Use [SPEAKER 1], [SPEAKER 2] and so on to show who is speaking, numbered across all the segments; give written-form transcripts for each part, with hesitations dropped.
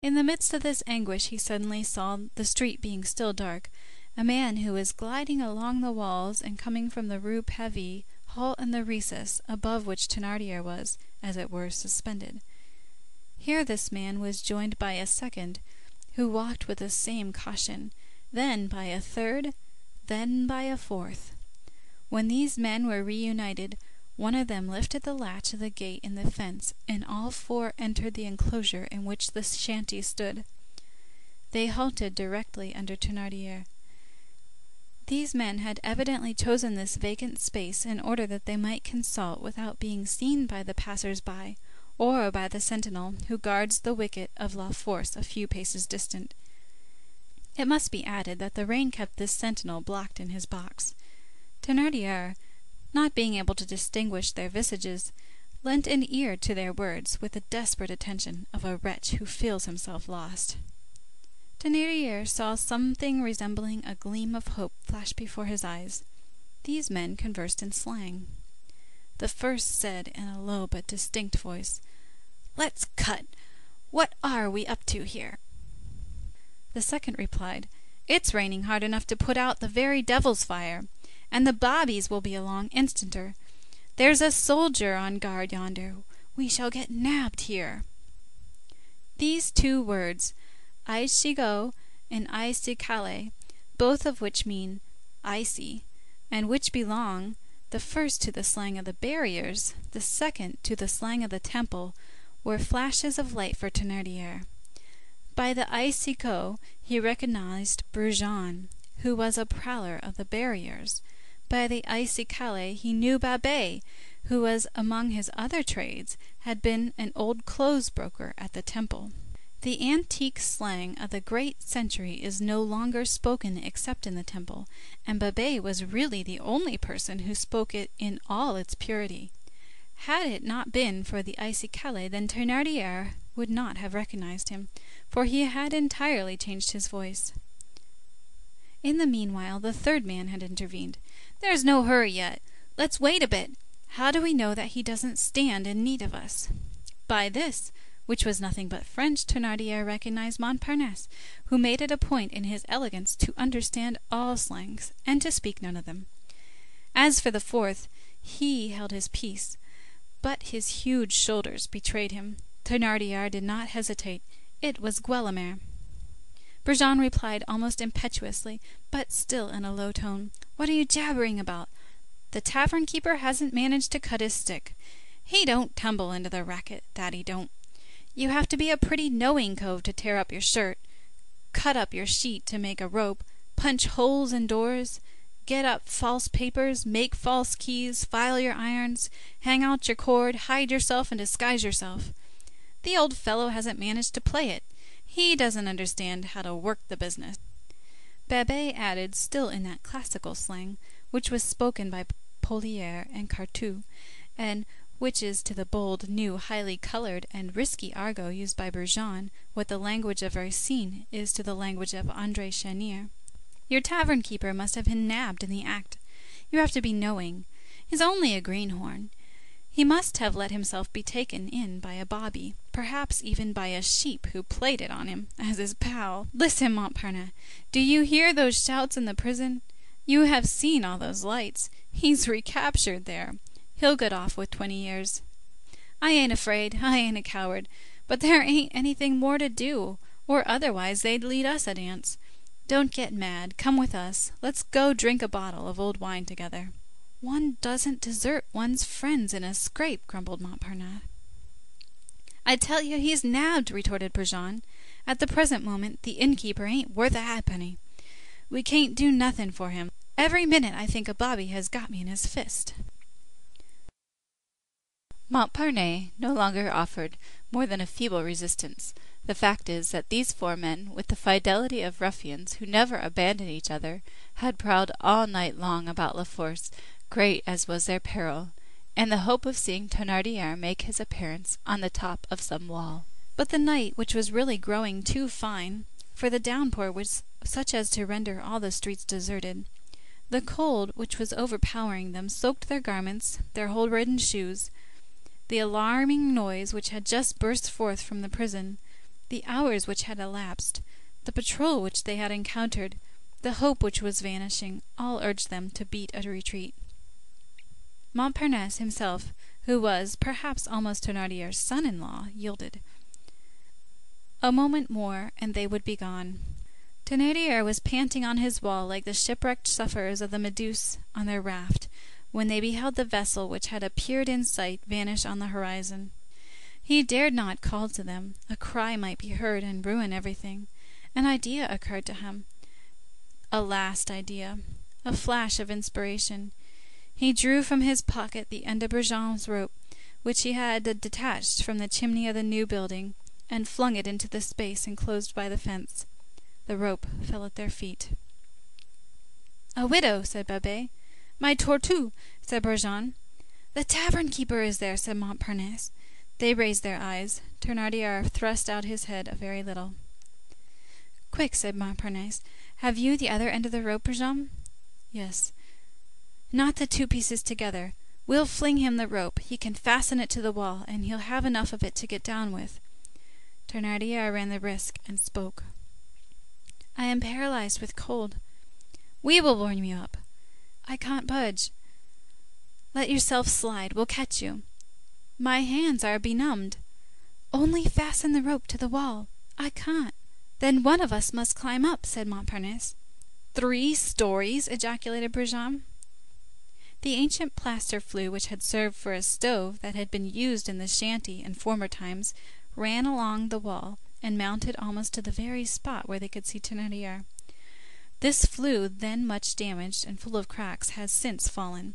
[SPEAKER 1] In the midst of this anguish he suddenly saw, the street being still dark, a man who was gliding along the walls and coming from the Rue Pavée halt in the recess above which Thénardier was, as it were, suspended. Here this man was joined by a second, who walked with the same caution, then by a third, then by a fourth. When these men were reunited, one of them lifted the latch of the gate in the fence, and all four entered the enclosure in which the shanty stood. They halted directly under Thénardier. These men had evidently chosen this vacant space in order that they might consult without being seen by the passers-by, or by the sentinel who guards the wicket of La Force a few paces distant. It must be added that the rain kept this sentinel blocked in his box. Thénardier, not being able to distinguish their visages, lent an ear to their words with the desperate attention of a wretch who feels himself lost. Thénardier saw something resembling a gleam of hope flash before his eyes. These men conversed in slang. The first said in a low but distinct voice, "Let's cut. What are we up to here?" The second replied, "It's raining hard enough to put out the very devil's fire, and the bobbies will be along instanter. There's a soldier on guard yonder. We shall get nabbed here." These two words, "icigo" and "icicaille," both of which mean "icy," and which belong, the first to the slang of the barriers, the second to the slang of the Temple, were flashes of light for Thénardier. By the icigo he recognized Brujon, who was a prowler of the barriers. By the icicaille he knew Babet, who was among his other trades, had been an old clothes broker at the Temple. The antique slang of the great century is no longer spoken except in the Temple, and Babet was really the only person who spoke it in all its purity. Had it not been for the icicaille, then Thénardier would not have recognized him, for he had entirely changed his voice. In the meanwhile, the third man had intervened. "There's no hurry yet. Let's wait a bit. How do we know that he doesn't stand in need of us?" By this, which was nothing but French, Thénardier recognized Montparnasse, who made it a point in his elegance to understand all slangs, and to speak none of them. As for the fourth, he held his peace, but his huge shoulders betrayed him. Thénardier did not hesitate. It was Guelemer. Brujon replied almost impetuously, but still in a low tone, "What are you jabbering about? The tavern-keeper hasn't managed to cut his stick. He don't tumble into the racket, that he don't. You have to be a pretty knowing cove to tear up your shirt, cut up your sheet to make a rope, punch holes in doors, get up false papers, make false keys, file your irons, hang out your cord, hide yourself and disguise yourself. The old fellow hasn't managed to play it. He doesn't understand how to work the business." Babet added, still in that classical slang, which was spoken by Polière and Cartouche, and which is to the bold, new, highly colored, and risky argot used by Brujon, what the language of Racine is to the language of André Chenier. "Your tavern-keeper must have been nabbed in the act. You have to be knowing. He's only a greenhorn. He must have let himself be taken in by a bobby, perhaps even by a sheep who played it on him, as his pal. Listen, Montparnasse, do you hear those shouts in the prison? You have seen all those lights. He's recaptured there. He'll get off with 20 years. I ain't afraid, I ain't a coward, but there ain't anything more to do, or otherwise they'd lead us a dance. Don't get mad, come with us, let's go drink a bottle of old wine together." "One doesn't desert one's friends in a scrape," grumbled Montparnasse. "I tell you he's nabbed," retorted Brujon. "At the present moment the innkeeper ain't worth a halfpenny. We can't do nothing for him. Every minute I think a bobby has got me in his fist." Montparnasse no longer offered more than a feeble resistance. The fact is that these four men, with the fidelity of ruffians who never abandon each other, had prowled all night long about La Force, great as was their peril, and the hope of seeing Thénardier make his appearance on the top of some wall. But the night, which was really growing too fine, for the downpour was such as to render all the streets deserted, the cold, which was overpowering them, soaked their garments, their hole-ridden shoes, the alarming noise which had just burst forth from the prison, The hours which had elapsed, the patrol which they had encountered, the hope which was vanishing, all urged them to beat a retreat. Montparnasse himself, who was, perhaps, almost Thénardier's son-in-law, yielded. A moment more, and they would be gone. Thénardier was panting on his wall like the shipwrecked sufferers of the Méduse on their raft, when they beheld the vessel which had appeared in sight vanish on the horizon. He dared not call to them. A cry might be heard and ruin everything. An idea occurred to him. A last idea. A flash of inspiration. He drew from his pocket the end of Brujon's rope, which he had detached from the chimney of the new building, and flung it into the space enclosed by the fence. The rope fell at their feet. "A widow," said Babet. "My Tortue," said Brujon. "The tavern-keeper is there," said Montparnasse. They raised their eyes. Thénardier thrust out his head a very little. "Quick," said Montparnasse. "Have you the other end of the rope, Brujon?" "Yes." "Knot the two pieces together. We'll fling him the rope. He can fasten it to the wall, and he'll have enough of it to get down with." Thénardier ran the risk and spoke. "I am paralyzed with cold." "We will warm you up." "I can't budge." "Let yourself slide. We'll catch you." "My hands are benumbed." "Only fasten the rope to the wall." "I can't." "Then one of us must climb up," said Montparnasse. 3 stories!" ejaculated Brujon. The ancient plaster flue which had served for a stove that had been used in the shanty in former times ran along the wall and mounted almost to the very spot where they could see Thénardier. This flue, then much damaged and full of cracks, has since fallen,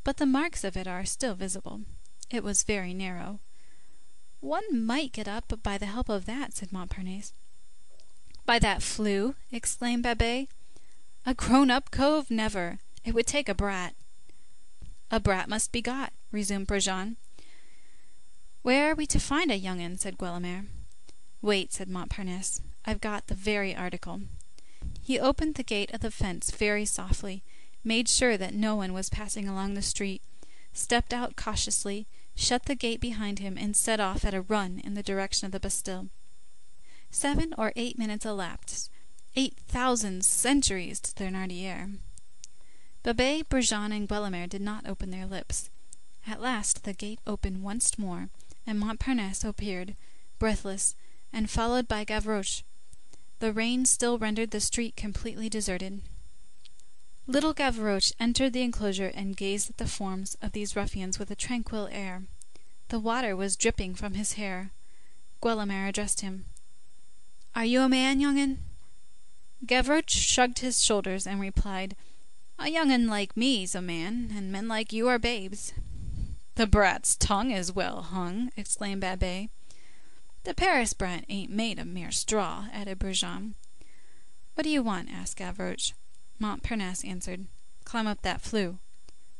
[SPEAKER 1] but the marks of it are still visible. It was very narrow. "One might get up by the help of that," said Montparnasse. "By that flue?" exclaimed Babet. "A grown-up cove? Never. It would take a brat." "A brat must be got," resumed Brujon. "Where are we to find a young 'un?" said Guelemer. "Wait," said Montparnasse. "I've got the very article." He opened the gate of the fence very softly, made sure that no one was passing along the street, stepped out cautiously, shut the gate behind him, and set off at a run in the direction of the Bastille. 7 or 8 minutes elapsed. 8,000 centuries to Thénardier. Babet, Brujon, and Guelemer did not open their lips. At last the gate opened once more, and Montparnasse appeared, breathless, and followed by Gavroche. The rain still rendered the street completely deserted. Little Gavroche entered the enclosure and gazed at the forms of these ruffians with a tranquil air. The water was dripping from his hair. Guelemer addressed him. "Are you a man, young 'un?" Gavroche shrugged his shoulders and replied, "A young 'un like me's a man, and men like you are babes." "The brat's tongue is well hung," exclaimed Babet. "The Paris brat ain't made of mere straw," added Brujon. "What do you want?" asked Gavroche. Montparnasse answered, "Climb up that flue."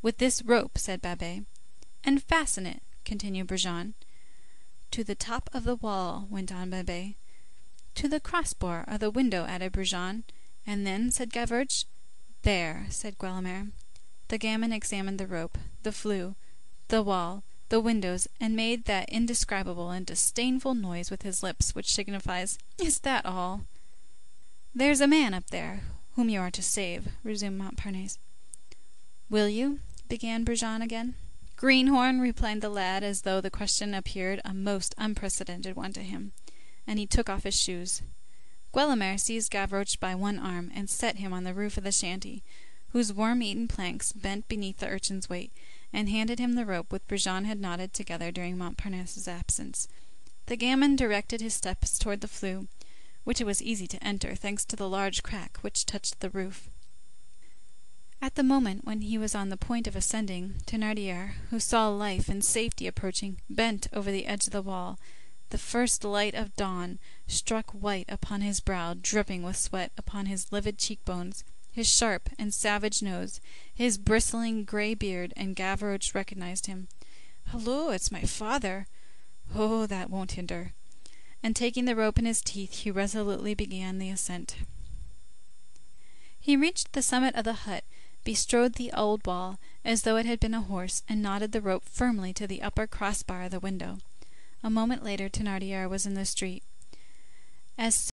[SPEAKER 1] "With this rope," said Babet. "And fasten it," continued Brujon. "To the top of the wall," went on Babet. "To the crossbar of the window," added Brujon. "And then?" said Gavroche. "There," said Guelemer. The gamin examined the rope, the flue, the wall, the windows, and made that indescribable and disdainful noise with his lips which signifies, "Is that all?" "There's a man up there whom you are to save," resumed Montparnasse. "Will you?" began Brujon again. "Greenhorn," replied the lad, as though the question appeared a most unprecedented one to him, and he took off his shoes. Guelemer seized Gavroche by one arm and set him on the roof of the shanty, whose worm-eaten planks bent beneath the urchin's weight, and handed him the rope which Brujon had knotted together during Montparnasse's absence. The gamin directed his steps toward the flue, which it was easy to enter, thanks to the large crack which touched the roof. At the moment when he was on the point of ascending, Thénardier, who saw life and safety approaching, bent over the edge of the wall. The first light of dawn struck white upon his brow, dripping with sweat upon his livid cheekbones, his sharp and savage nose, his bristling gray beard, and Gavroche recognized him. "Hullo, it's my father!" "Oh, that won't hinder." And taking the rope in his teeth, he resolutely began the ascent. He reached the summit of the hut, bestrode the old wall as though it had been a horse, and knotted the rope firmly to the upper crossbar of the window. A moment later, Thénardier was in the street. As